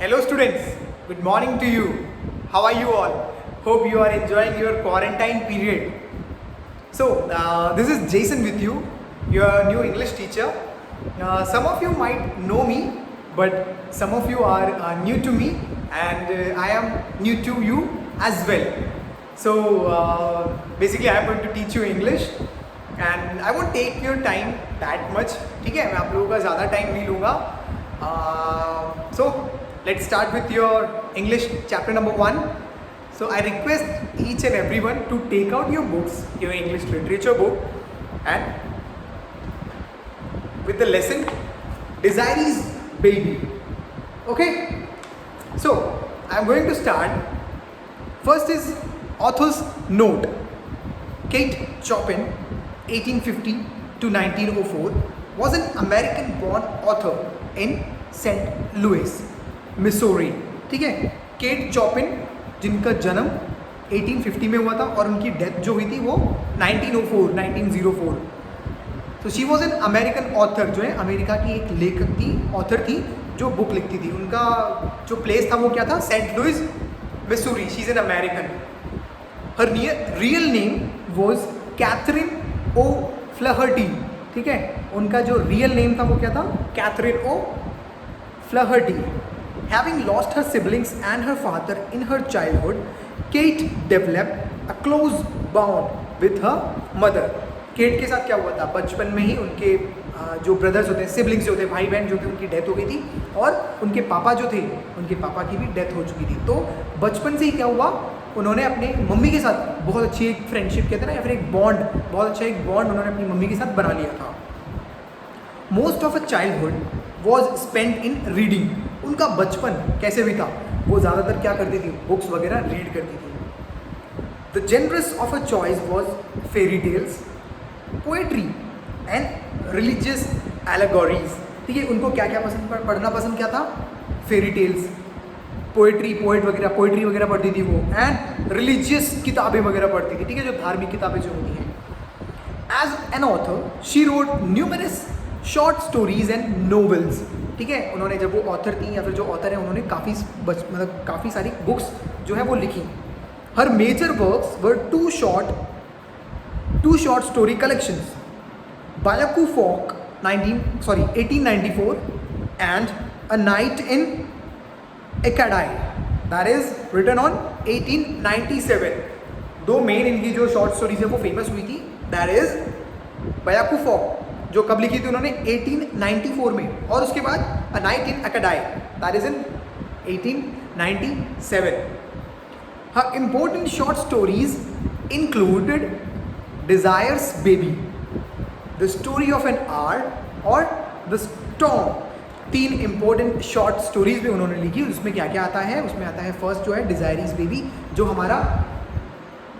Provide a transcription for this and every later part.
Hello students, good morning to you. How are you all? Hope you are enjoying your quarantine period. So, this is Jason with you, your new English teacher. Some of you might know me, but some of you are new to me and I am new to you as well. So, basically I am going to teach you English and I won't take your time that much. ठीक है, मैं आप लोगों का ज़्यादा time नहीं लूँगा. So, let's start with your English chapter number 1. So I request each and everyone to take out your books, your English literature book, and with the lesson Desirey's Baby. Okay? So I'm going to start. First is author's note. Kate Chopin, 1850 to 1904, was an American-born author in St. Louis, Missouri. ठीक है, cat चॉपिन जिनका जन्म 1850 में हुआ था और उनकी death जो हुई थी वो 1904. तो she was an American author, जो है अमेरिका की एक लेखक थी, ऑथर थी जो बुक लिखती थी. उनका जो प्लेस था वो क्या था? Saint Louis, Missouri. She is an American. Her real name was Catherine O Flaherty. ठीक है, उनका जो रियल नेम था वो क्या था? Catherine O फ्लहर्टी. Having lost her siblings and her father in her childhood, Kate developed a close bond with her mother. Kate के साथ क्या हुआ था? बचपन में ही उनके जो ब्रदर्स होते हैं, सिबलिंग्स जो होते हैं, भाई बहन जो थे, उनकी डेथ हो गई थी और उनके पापा जो थे, उनके पापा की भी डेथ हो चुकी थी. तो बचपन से ही क्या हुआ, उन्होंने अपने मम्मी के साथ बहुत अच्छी एक फ्रेंडशिप कहते हैं ना, या फिर एक बॉन्ड, बहुत अच्छा एक बॉन्ड उन्होंने अपनी मम्मी के साथ बना लिया था. Most of a childhood was spent in reading. उनका बचपन कैसे भी था, वो ज़्यादातर क्या करती थी? बुक्स वगैरह रीड करती थी. The genres of a choice was fairy tales, poetry and religious allegories. ठीक है, उनको क्या क्या पढ़ना पसंद क्या था? फेरी टेल्स, पोएट्री वगैरह पढ़ती थी वो, एंड रिलीजियस किताबें वगैरह पढ़ती थी. ठीक है, जो धार्मिक किताबें जो होती हैं. As an author she wrote numerous short stories and novels. ठीक है, उन्होंने जब वो ऑथर थी या फिर जो ऑथर है, उन्होंने काफ़ी सारी बुक्स जो है वो लिखी. Her major works were two short story collections, Bayou Folk 1894 and a night in Acadie, that is written on 1897. दो मेन इनकी जो शॉर्ट स्टोरीज है वो फेमस हुई थी. दैट इज बायाकू फॉक, जो कब लिखी थी उन्होंने? 1894 में, और उसके बाद a night in Acadie, that is in 1897. Her important short stories included Desiree's baby, the story of an hour और the storm. 3 important short stories भी उन्होंने लिखी. उसमें क्या क्या आता है? उसमें आता है फर्स्ट जो है डिजायरीज बेबी, जो हमारा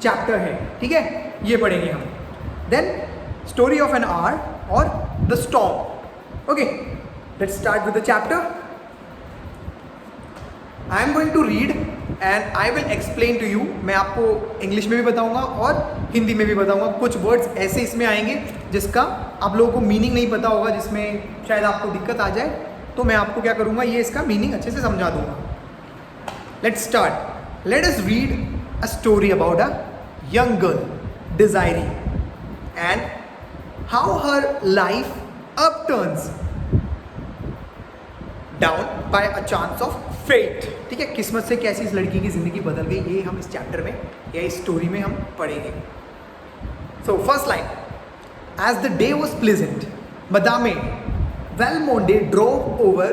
चैप्टर है. ठीक है, ये पढ़ेंगे हम. Then story of an hour और the storm. Okay, let's start with the chapter. I am going to read and I will explain to you. मैं आपको इंग्लिश में भी बताऊंगा और हिंदी में भी बताऊंगा. कुछ वर्ड्स ऐसे इसमें आएंगे जिसका आप लोगों को मीनिंग नहीं पता होगा, जिसमें शायद आपको दिक्कत आ जाए, तो मैं आपको क्या करूंगा, ये इसका मीनिंग अच्छे से समझा दूंगा. Let's start. Let us read a story about a young girl, Desiree, and how her life upturns down by a chance of fate. ठीक है, किस्मत से कैसी इस लड़की की ज़िंदगी बदल गई, ये हम इस चैप्टर में या इस स्टोरी में हम पढ़ेंगे. So first line. As the day was pleasant, madame Valmonde drove over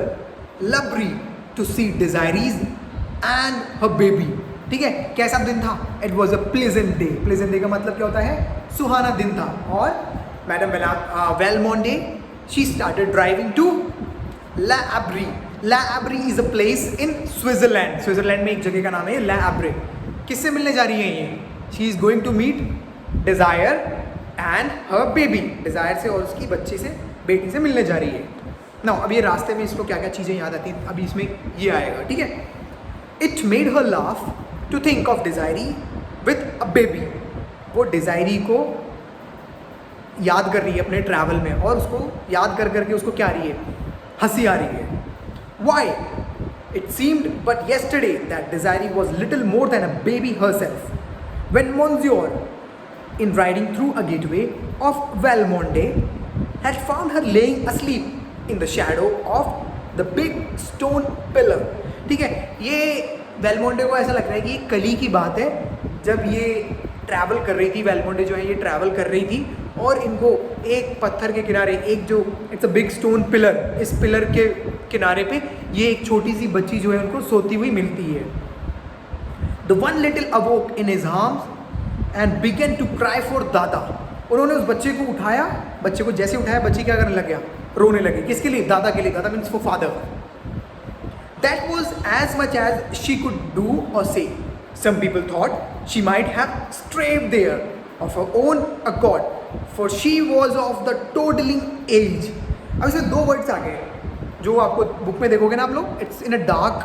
L'Abri to see Desiree's and her baby. ठीक है, कैसा दिन था? It was a pleasant day. Pleasant day का मतलब क्या होता है? सुहाना दिन था. और madam Valmonde she started driving to L'Abri. L'Abri is a place in Switzerland. Switzerland में एक जगह का नाम है ला एब्रे. किससे मिलने जा रही है ये? She is going to meet Desiree and her baby. Desiree से और उसकी बच्ची से, बेटी से मिलने जा रही है. नाउ अब ये रास्ते में इसको क्या क्या चीज़ें याद आती हैं, अभी इसमें ये आएगा. ठीक है. It made her laugh to think of Desiree with a baby. वो डिजायरी को याद कर रही है अपने ट्रैवल में, और उसको याद कर करके उसको क्या आ रही है? हंसी आ रही है. Y? It seemed but yesterday that Desiree was little more than a baby herself. When Monsieur, in riding through a gateway of Valmonde, had found her laying asleep in the shadow of the big stone pillar. ठीक है, ये वेलमोंडे को ऐसा लग रहा है कि ये कल ही की बात है जब ये ट्रैवल कर रही थी, वेलमोंडे जो है ये ट्रैवल कर रही थी और इनको एक पत्थर के किनारे, एक जो it's a big stone pillar, इस पिलर के किनारे पे ये एक छोटी सी बच्ची जो है उनको सोती हुई मिलती है. The one little awoke in his arms and began to cry for dada. उन्होंने उस बच्चे को उठाया, बच्चे को जैसे उठाया बच्ची क्या करने लग गया, रोने लगी. किसके लिए? दादा के लिए. दादा means for father. That was as much as she could do or say. Some people thought she might have strayed there of her own accord, for she was of the toddling age. अब इसमें दो words आ गए जो आपको book में देखोगे ना आप लोग. It's in a dark,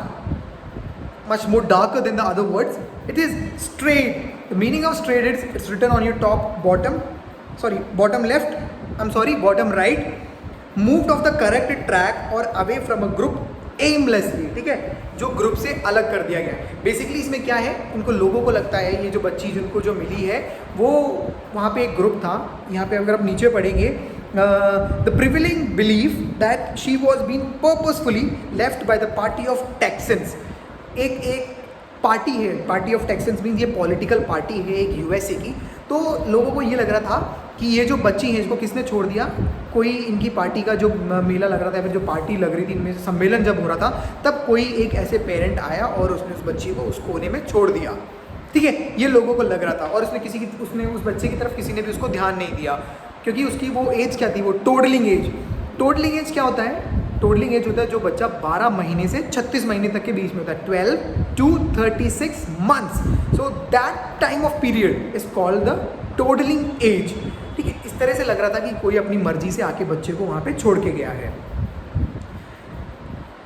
much more darker than the other words. It is strayed. The meaning of strayed is it's written on your bottom left. I'm sorry, bottom right. Moved off the correct track or away from a group aimlessly. ठीक है, जो group से अलग कर दिया गया. Basically इसमें क्या है, इनको लोगों को लगता है ये जो बच्ची जिनको जो मिली है वो वहाँ पे एक ग्रुप था. यहाँ पे अगर आप नीचे पढ़ेंगे, the prevailing belief that she was been purposefully left by the party of Texans. एक पार्टी है, पार्टी ऑफ टेक्सन्स मीन्स ये पॉलिटिकल पार्टी है एक यूएसए की. तो लोगों को ये लग रहा था कि ये जो बच्ची है इसको किसने छोड़ दिया, कोई इनकी पार्टी का जो मेला लग रहा था या फिर जो पार्टी लग रही थी इनमें से सम्मेलन जब हो रहा था तब कोई एक ऐसे पेरेंट आया और उसने उस बच्ची को उस कोने में छोड़ दिया. ठीक है, ये लोगों को लग रहा था और उसने उस बच्चे की तरफ किसी ने भी उसको ध्यान नहीं दिया क्योंकि उसकी वो एज क्या थी, वो टोडलिंग एज. टोडलिंग एज क्या होता है? टोडलिंग एज होता है जो बच्चा 12 महीने से 36 महीने तक के बीच में होता है. 12 to 36 months. So that time of period is called the toddling age. ठीक है, इस तरह से लग रहा था कि कोई अपनी मर्जी से आके बच्चे को वहाँ पे छोड़ के गया है.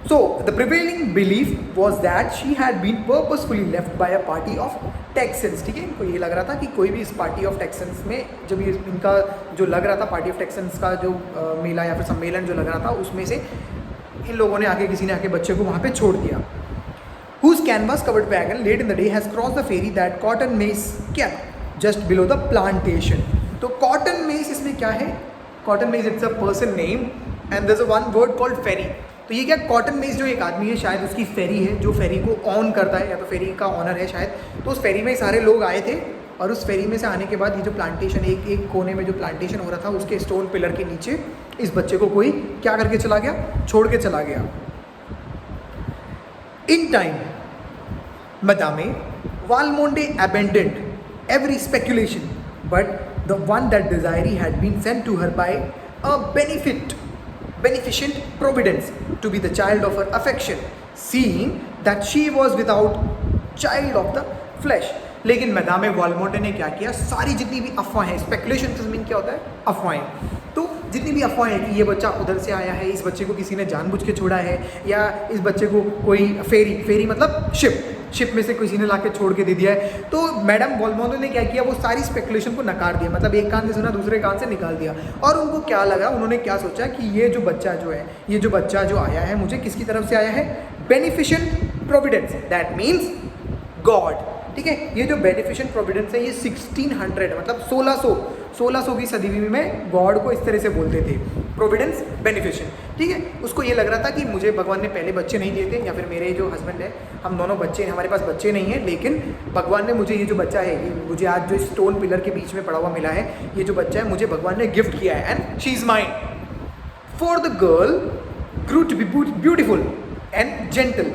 So the prevailing belief was that she had been purposefully left by a party of Texans. ठीक है, इनको ये लग रहा था कि कोई भी इस पार्टी ऑफ टेक्सन्स में, जब ये इनका जो लग रहा था पार्टी ऑफ टेक्सन्स का जो मेला या फिर सम्मेलन जो लग रहा था उसमें से इन लोगों ने आके किसी ने आके बच्चे को वहाँ पे छोड़ दिया. Whose canvas covered wagon late in the day has crossed the ferry that Cotton Maze kept just below the plantation. तो कॉटन मेज इसमें क्या है? Coton Mais it's a person name and there is a one word called fairy. तो ये क्या, cotton मेज जो एक आदमी है, शायद उसकी फेरी है जो फेरी को ऑन करता है या तो फेरी का ऑनर है शायद. तो उस फेरी में सारे लोग आए थे और उस फेरी में से आने के बाद ये जो प्लांटेशन, एक कोने में जो प्लांटेशन हो रहा था उसके स्टोन पिलर के नीचे इस बच्चे को कोई क्या करके चला गया, छोड़ के चला गया. In time Madame Valmonde abandoned every speculation, but the one that Desiree had been sent to her by a beneficent providence to be the child of her affection, seeing that she was without child of the flesh. लेकिन Madame वालमोंडे ने क्या किया, सारी जितनी भी अफवाहें, speculation का mean क्या होता है, अफवाहें. तो जितनी भी अफवाहें हैं कि ये बच्चा उधर से आया है, इस बच्चे को किसी ने जानबूझ के छोड़ा है, या इस बच्चे को कोई फेरी मतलब शिप में से किसी ने लाके छोड़ के दे दिया है, तो मैडम वालमोंडे ने क्या किया, वो सारी स्पेकुलेशन को नकार दिया. मतलब एक कान से सुना दूसरे कान से निकाल दिया. और उनको क्या लगा, उन्होंने क्या सोचा कि ये जो बच्चा जो आया है मुझे किसकी तरफ से आया है, beneficent Providence. That means God. ठीक है, ये जो बेनिफिशिएंट प्रोविडेंस है ये 1600 मतलब 1600 की सदी में गॉड को इस तरह से बोलते थे, प्रोविडेंस बेनिफिशिएंट. ठीक है, उसको ये लग रहा था कि मुझे भगवान ने पहले बच्चे नहीं दिए थे, या फिर मेरे जो हस्बैंड है हम दोनों बच्चे हैं, हमारे पास बच्चे नहीं हैं, लेकिन भगवान ने मुझे ये जो बच्चा है, ये मुझे आज जो स्टोन पिलर के बीच में पड़ा हुआ मिला है, ये जो बच्चा है मुझे भगवान ने गिफ्ट किया है, and she is mine. For the girl grew to be beautiful and gentle,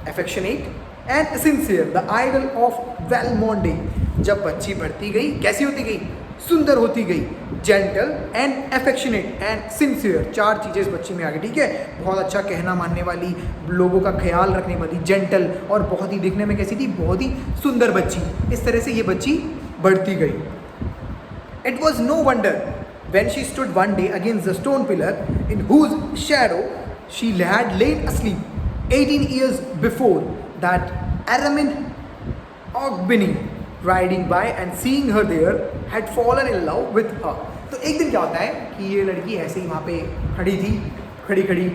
affectionate and sincere, the idol of Valmonde. जब बच्ची बढ़ती गई, कैसी होती गई, सुंदर होती गई, gentle and affectionate and sincere, 4 चीज़ें इस बच्ची में आ गई. ठीक है, बहुत अच्छा कहना मानने वाली, लोगों का ख्याल रखने वाली, जेंटल, और बहुत ही दिखने में कैसी थी, बहुत ही सुंदर बच्ची. इस तरह से ये बच्ची बढ़ती गई. It was no wonder when she stood one day against the stone pillar in whose shadow she had lain asleep 18 years before, that Aramin Ogbini riding by and seeing her there had fallen in love with her. तो एक दिन क्या होता है कि ये लड़की ऐसे ही वहाँ पे खड़ी थी, खड़ी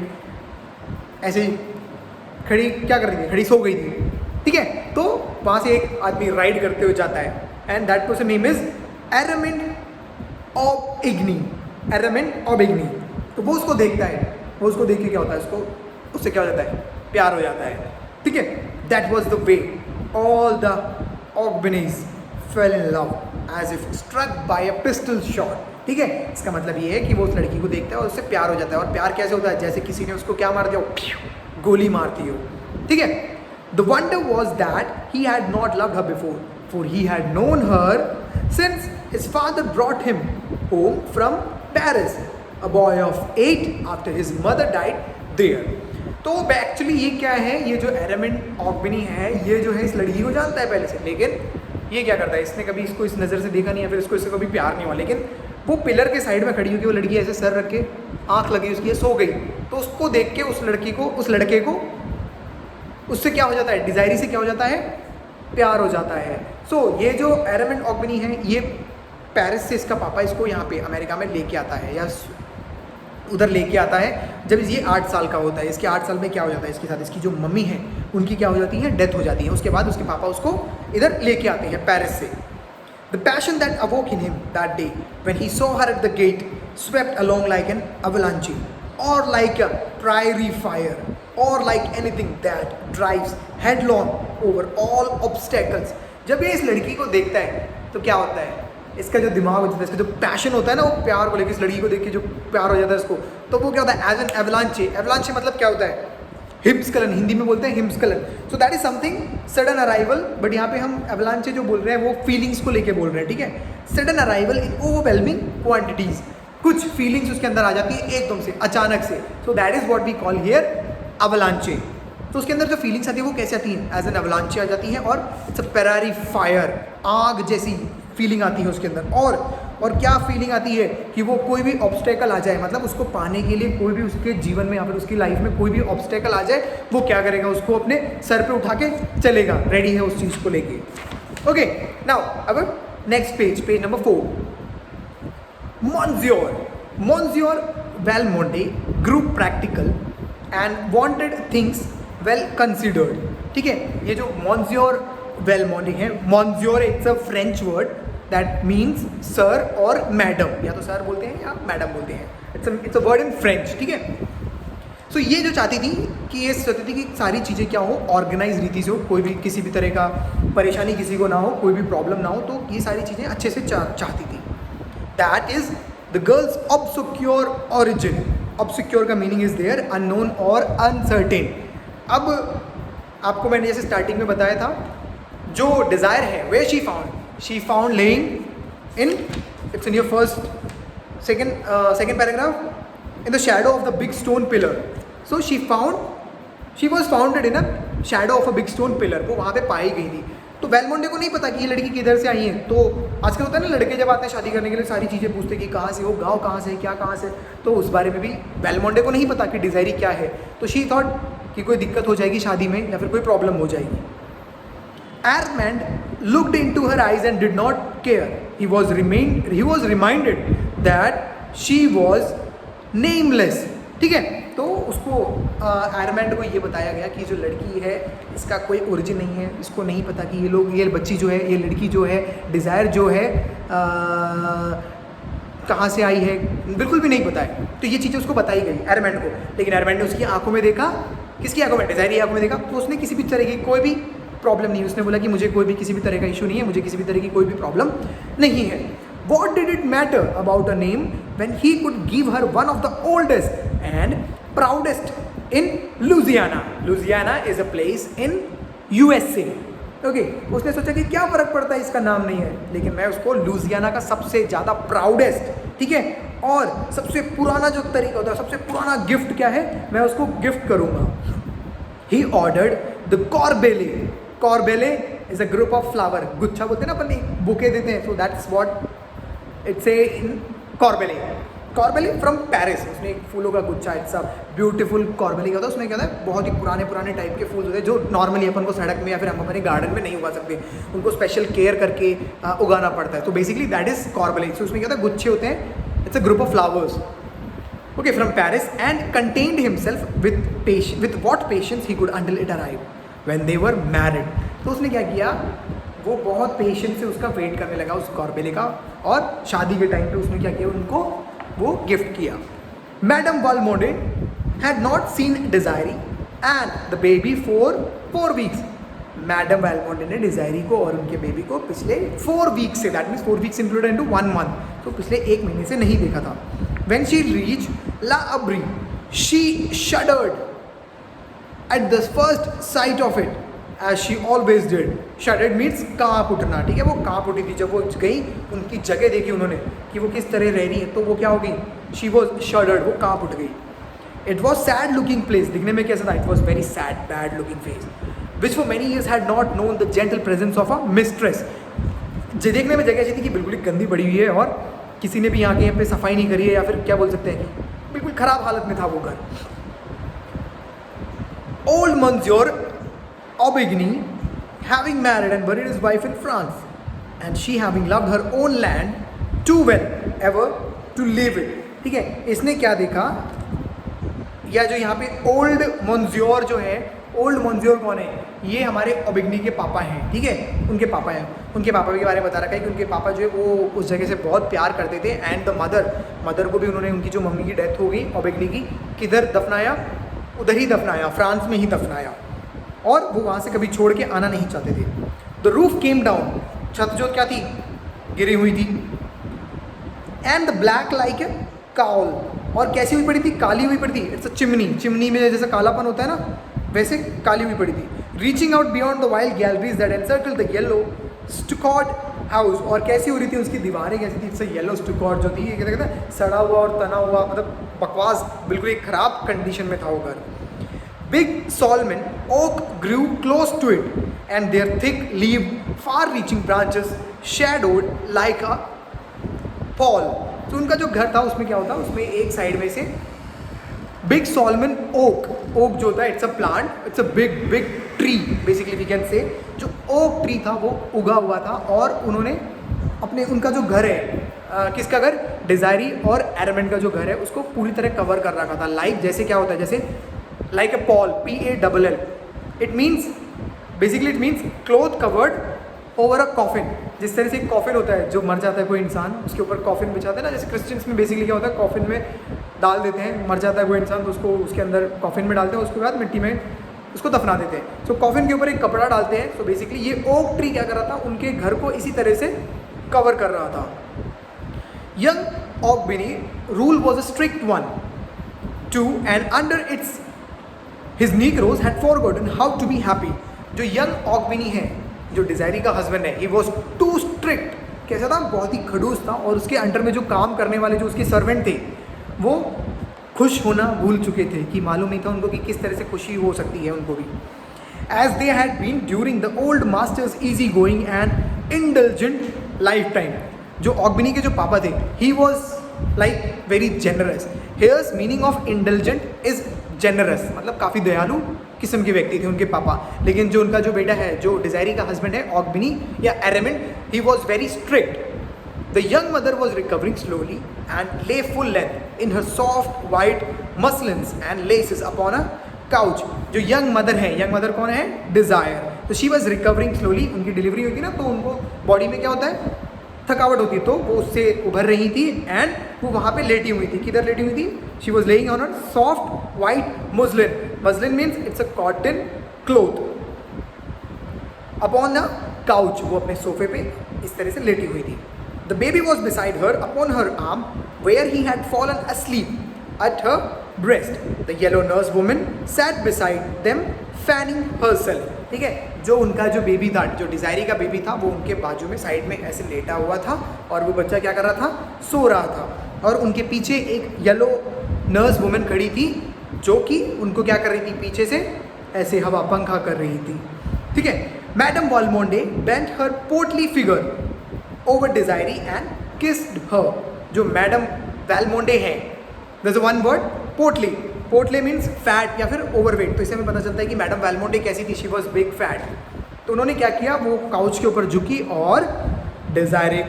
ऐसे खड़ी क्या कर रही थी, खड़ी सो गई थी, ठीक है। तो वहाँ से एक आदमी राइड करते हुए जाता है and that person name is Armand of Aubigny, Armand of Aubigny. तो वो उसको देखता है, वो उसको देख के क्या होता है, उसको उससे क्या हो जाता है, प्यार हो जाता है, ठीक है। That was the way all the Aubignys fell in love as if struck by a pistol shot, ठीक है। इसका मतलब ये है कि वो उस लड़की को देखता है और उससे प्यार हो जाता है। और प्यार कैसे होता है, जैसे किसी ने उसको क्या मार दिया हो, गोली मारती हो, ठीक है। The wonder was that he had not loved her before, for he had known her since his father brought him home from Paris, a boy of 8 after his mother died there. तो actually ये क्या है, ये जो एरामिंड ऑगबनी है, ये जो है इस लड़की को जानता है पहले से, लेकिन ये क्या करता है, इसने कभी इसको इस नज़र से देखा नहीं है, फिर इसको इससे कभी प्यार नहीं हुआ। लेकिन वो पिलर के साइड में खड़ी होगी, वो लड़की ऐसे सर रख के, आँख लगी उसकी, सो गई। तो उसको देख के उस लड़की को, उस लड़के को उससे क्या हो जाता है, डिज़ायरी से क्या हो जाता है, प्यार हो जाता है। सो ये जो एरामिंड ऑगबनी है, ये पेरिस से इसका पापा इसको यहाँ पे अमेरिका में लेके आता है या उधर लेके आता है जब ये 8 साल का होता है। इसके 8 साल में क्या हो जाता है, इसके साथ इसकी जो मम्मी है उनकी क्या हो जाती है, डेथ हो जाती है। उसके बाद उसके पापा उसको इधर लेके आते हैं पेरिस से। The passion that awoke in him that day when he saw her at the gate swept along like an avalanche or like a prairie fire or like anything that drives headlong over all obstacles। जब ये इस लड़की को देखता है तो क्या होता है, इसका जो दिमाग होता है, इसका जो पैशन होता है ना, वो प्यार को लेकर, इस लड़की को देख के जो प्यार हो जाता है इसको, तो वो क्या होता है, एज एन एवलांचे। एवलांचे मतलब क्या होता है, हिमस्खलन, हिंदी में बोलते हैं हिमस्खलन। सो that is something sudden arrival, but यहाँ पे हम एवलांचे जो बोल रहे हैं वो फीलिंग्स को लेके बोल रहे हैं, ठीक है। Sudden arrival in overwhelming quantities, कुछ फीलिंग्स उसके अंदर आ जाती है एकदम से, अचानक से। So that is what we call here avalanche. तो उसके अंदर जो फीलिंग्स आती है वो कैसे आती है, एज एन अवलांचे आ जाती है, और इट्स अ पेरारी फायर, आग जैसी फीलिंग आती है उसके अंदर। और क्या फीलिंग आती है कि वो कोई भी ऑब्स्टेकल आ जाए, मतलब उसको पाने के लिए कोई भी उसके जीवन में या फिर उसकी लाइफ में कोई भी ऑब्स्टेकल आ जाए, वो क्या करेगा, उसको अपने सर पे उठा के चलेगा, रेडी है उस चीज़ को लेके। ओके, नाउ अब next page number 4। Monsieur Valmont grew practical and wanted things well considered, ठीक है। ये जो Monsieur Valmont है, Monsieur it's a French word that means sir और मैडम, या तो सर बोलते हैं या मैडम बोलते हैं, it's a word in French, ठीक है। सो ये जो चाहती थी कि ये चाहती थी कि सारी चीज़ें क्या हो, ऑर्गेनाइज रीति से हो, कोई भी किसी भी तरह का परेशानी किसी को ना हो, कोई भी प्रॉब्लम ना हो, तो ये सारी चीज़ें अच्छे से चाहती थी। That is the girls obscure origin. Obscure का मीनिंग इज देयर अननोन और अनसर्टेन। अब आपको मैंने जैसे स्टार्टिंग में बताया था, जो डिज़ायर है way she found laying in, it's in your first second paragraph, in the shadow of the big stone pillar. So she was founded in a shadow of a big stone pillar. वो वहाँ पे पाई गई थी। तो वेलमोंडे को नहीं पता कि ये लड़की किधर से आई है। तो आजकल होता है ना, लड़के जब आते हैं शादी करने के लिए सारी चीज़ें पूछते हैं कि कहाँ से हो, गाँव कहाँ से है, क्या कहाँ से, तो उस बारे में भी वेलमोंडे को नहीं पता कि डिज़ायरी क्या है। तो शी थॉट कि कोई दिक्कत हो जाएगी शादी में या फिर कोई प्रॉब्लम हो जाएगी। Armand looked into her eyes and did not care. He was reminded that she was nameless, ठीक है। तो उसको आयरमैंड को ये बताया गया कि जो लड़की है इसका कोई ओरिजिन नहीं है, इसको नहीं पता कि ये बच्ची जो है, ये लड़की जो है, डिज़ायर जो है कहाँ से आई है, बिल्कुल भी नहीं पता है। तो ये चीज़ें उसको बताई गई आयरमैंड को। लेकिन आयरमैंड ने उसकी आंखों में देखा, किसकी आंखों में, डिज़ायर की आंखों में देखा, तो उसने किसी भी तरह की कोई भी प्रॉब्लम नहीं, उसने बोला कि मुझे कोई भी किसी भी तरह का इशू नहीं है, मुझे किसी भी तरह की कोई भी प्रॉब्लम नहीं है। What did it matter about a name when he could give her one of the oldest and proudest in Louisiana? Louisiana is a place in USA. Okay, उसने सोचा कि क्या फ़र्क पड़ता है इसका नाम नहीं है, लेकिन मैं उसको लुजियाना का सबसे ज़्यादा प्राउडेस्ट, ठीक है, और सबसे पुराना जो तरीका होता है, सबसे पुराना गिफ्ट क्या है, मैं उसको गिफ्ट करूँगा। He ordered the corbelly. Corbelly is a group of flower. गुच्छा बोलते हैं ना अपन, बुके देते हैं, so that's what it's a in corbelly. Corbelly from Paris. उसमें एक फूलों का गुच्छा, इट्स अ ब्यूटीफुल कॉर्बेली का होता है। उसमें क्या होता है, बहुत ही पुराने टाइप के फूल होते हैं जो नॉर्मली अपन को सड़क में या फिर हम अपने गार्डन में नहीं उगा सकते, उनको स्पेशल केयर करके उगाना पड़ता है। तो बेसिकली दैट इज कॉर्बेली। सो उसमें क्या होता है, गुच्छे होते हैं, it's a group of flowers. okay, from Paris, and contained himself with what patience he could until it arrived when they were married. तो उसने क्या किया, वो बहुत पेशेंस से उसका वेट करने लगा उस कॉर्बेले का, और शादी के टाइम पे उसने क्या किया, उनको वो गिफ्ट किया. Madam Valmonde had not seen Desiree and the baby for 4 weeks. Madam Valmonde ने डिजायरी को और उनके बेबी को पिछले 4 weeks से, that means 4 weeks included into 1 month, तो पिछले 1 महीने से नहीं देखा था. When she reached La Abri, she shuddered at the first sight of it, as she always did. Shuddered means कांप उठना, ठीक है, वो कांप उठी थी जब वो गई, उनकी जगह देखी उन्होंने कि वो किस तरह रह रही है, तो वो क्या हो गई, she was shuddered, वो कांप उठ गई. It was sad looking place, दिखने में कैसा था, it was very sad, bad looking face, which for many years had not known the gentle presence of a mistress. देखने में जगह ऐसी थी कि बिल्कुल ही गंदी पड़ी हुई है और किसी ने भी यहाँ के यहाँ पे सफाई नहीं करी है, या फिर क्या बोल सकते हैं कि बिल्कुल खराब हालत में था वो घर. Old Monsieur Aubigny having married and buried his wife in France, and she having loved her own land too well ever to leave it. ठीक है, इसने क्या देखा, या जो यहाँ पे ओल्ड मोन्ज्योर जो है, ओल्ड मोन्ज्योर कौन है, ये हमारे ओबिग्नी के पापा हैं, ठीक है, उनके पापा हैं. उनके पापा के बारे में बता रखा है कि उनके पापा जो है वो उस जगह से बहुत प्यार करते थे. एंड द मदर को भी उन्होंने, उनकी जो मम्मी की डेथ हो गई ओबिग्नी की, किधर दफनाया, उधर ही दफनाया, फ्रांस में ही दफनाया, और वो वहाँ से कभी छोड़ के आना नहीं चाहते थे. द रूफ केम डाउन, छत जो क्या थी, गिरी हुई थी. And the black like a cowl, और कैसी हुई पड़ी थी, काली हुई पड़ी थी. इट्स अ चिमनी में जैसे कालापन होता है ना, वैसे काली हुई पड़ी थी. Reaching out beyond the wild galleries that encircle the yellow stuccoed house, और कैसी हो रही थी उसकी दीवारें, कैसी थी, इट्स अ येलो स्टुकॉट जो थी, क्या कहते हैं, सड़ा हुआ और तना हुआ, मतलब बकवास, बिल्कुल एक खराब कंडीशन में था वो घर. Big Solomon oak grew close to it, and their thick-leaved, far-reaching branches shadowed like a pall. तो उनका जो घर था उसमें क्या होता, उसमें एक साइड में से बिग सॉलमन ओक जो होता है, it's a plant, it's a big tree basically we can say. जो ओक ट्री था वो उगा हुआ था, और उन्होंने अपने, उनका जो घर है, किसका घर, डिजायरी और एरमेंट का जो घर है, उसको पूरी तरह कवर कर रखा था. लाइक जैसे क्या होता है, जैसे like a pall, PALL. It means, basically it means cloth covered over a coffin. जिस तरह से एक कॉफिन होता है, जो मर जाता है कोई इंसान, उसके ऊपर कॉफिन बिछाते हैं ना, जैसे क्रिश्चियंस में बेसिकली क्या होता है, कॉफिन में डाल देते हैं, मर जाता है कोई इंसान तो उसको उसके अंदर कॉफिन में डालते हैं, उसके बाद मिट्टी में उसको दफना देते हैं. सो कॉफिन के ऊपर एक कपड़ा डालते हैं. सो बेसिकली ये ओक ट्री क्या कर रहा था, उनके घर को इसी तरह से कवर कर रहा था. यंग ऑकबिनी rule was a strict one too, and under its His Negroes had forgotten how to be happy. जो यंग ऑकबिनी है, जो डिजायरी का हस्बैंड है, he was too strict. कैसा था, बहुत ही खड़ूस था, और उसके अंडर में जो काम करने वाले जो उसके सर्वेंट थे, वो खुश होना भूल चुके थे, कि मालूम नहीं था उनको कि किस तरह से खुशी हो सकती है उनको भी. As they had been during the old master's easy going and indulgent lifetime. जो ऑकबिनी के जो पापा थे, he was like very generous. Here's meaning of indulgent is generous, मतलब काफ़ी दयालु किस्म के व्यक्ति थे उनके पापा. लेकिन जो उनका जो बेटा है, जो डिजायरी का हस्बैंड है, ऑकबिनी या Armand, he was very strict. The young mother was recovering slowly and lay full length in her soft white muslins and laces upon a couch. जो यंग मदर है, यंग मदर कौन है, डिजायर, तो she was recovering slowly. उनकी delivery हुई थी ना, तो उनको बॉडी में क्या होता है, थकावट होती है, तो वो उससे उभर रही थी, एंड वो वहाँ पे लेटी हुई थी. किधर लेटी हुई थी, she was laying on a soft white muslin. Muslin means it's a cotton cloth. Upon a couch, वो अपने सोफे पे इस तरह से लेटी हुई थी. The baby was beside her upon her arm where he had fallen asleep at her breast. The yellow nurse woman sat beside them fanning herself. ठीक है, जो उनका जो बेबी था, जो डिजायरी का बेबी था, वो उनके बाजू में साइड में ऐसे लेटा हुआ था, और वो बच्चा क्या कर रहा था, सो रहा था. और उनके पीछे एक येलो नर्स वुमेन खड़ी थी, जो कि उनको क्या कर रही थी, पीछे से ऐसे हवा पंखा कर रही थी. ठीक है. Madam Valmonde bent her portly figure over Desiree and kissed her. जो मैडम वालमोंडे हैं, there is one word, portly. Portly means fat या फिर ओवरवेट. तो इससे हमें पता चलता है कि मैडम वालमोंडे कैसी थी, शी वॉज बिग फैट. तो उन्होंने क्या किया, वो काउच के ऊपर झुकी और डिजायरे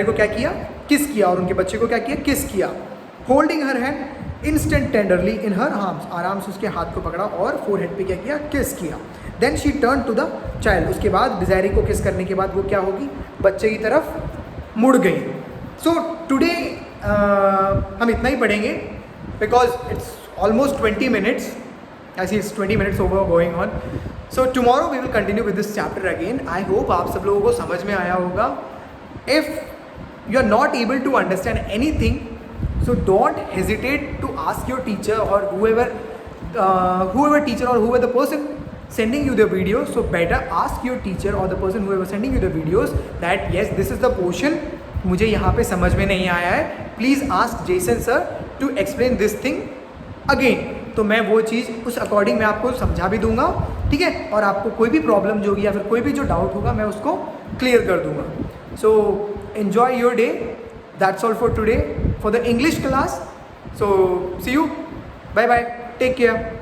को क्या किया, किस किया, और उनके बच्चे को क्या किया, किस किया. Holding her hand instant tenderly in her arms, आराम से उसके हाथ को पकड़ा और फोरहेड पे क्या किया, किस किया. Then she turn to the child, उसके बाद डिजायरी को किस करने के बाद वो क्या होगी, बच्चे की तरफ मुड़ गई. सो टुडे हम इतना ही पढ़ेंगे बिकॉज इट्स ऑलमोस्ट 20 minutes. ऐसे it's 20 minutes over going on. So tomorrow we will continue with this chapter again. I hope आप सब लोगों को समझ में आया होगा. If you are not able to understand anything, so don't hesitate to ask your teacher or whoever teacher or whoever the person sending you the video. So better ask your teacher or the person whoever sending you the videos that yes, this is the portion मुझे यहाँ पे समझ में नहीं आया है, please ask Jason sir to explain this thing again. तो मैं वो चीज़ उस अकॉर्डिंग मैं आपको समझा भी दूंगा, ठीक है, और आपको कोई भी प्रॉब्लम जो होगी या फिर कोई भी जो डाउट होगा मैं उसको क्लियर कर दूंगा. सो enjoy your day. That's all for today for the English class. So see you. Bye bye. Take care.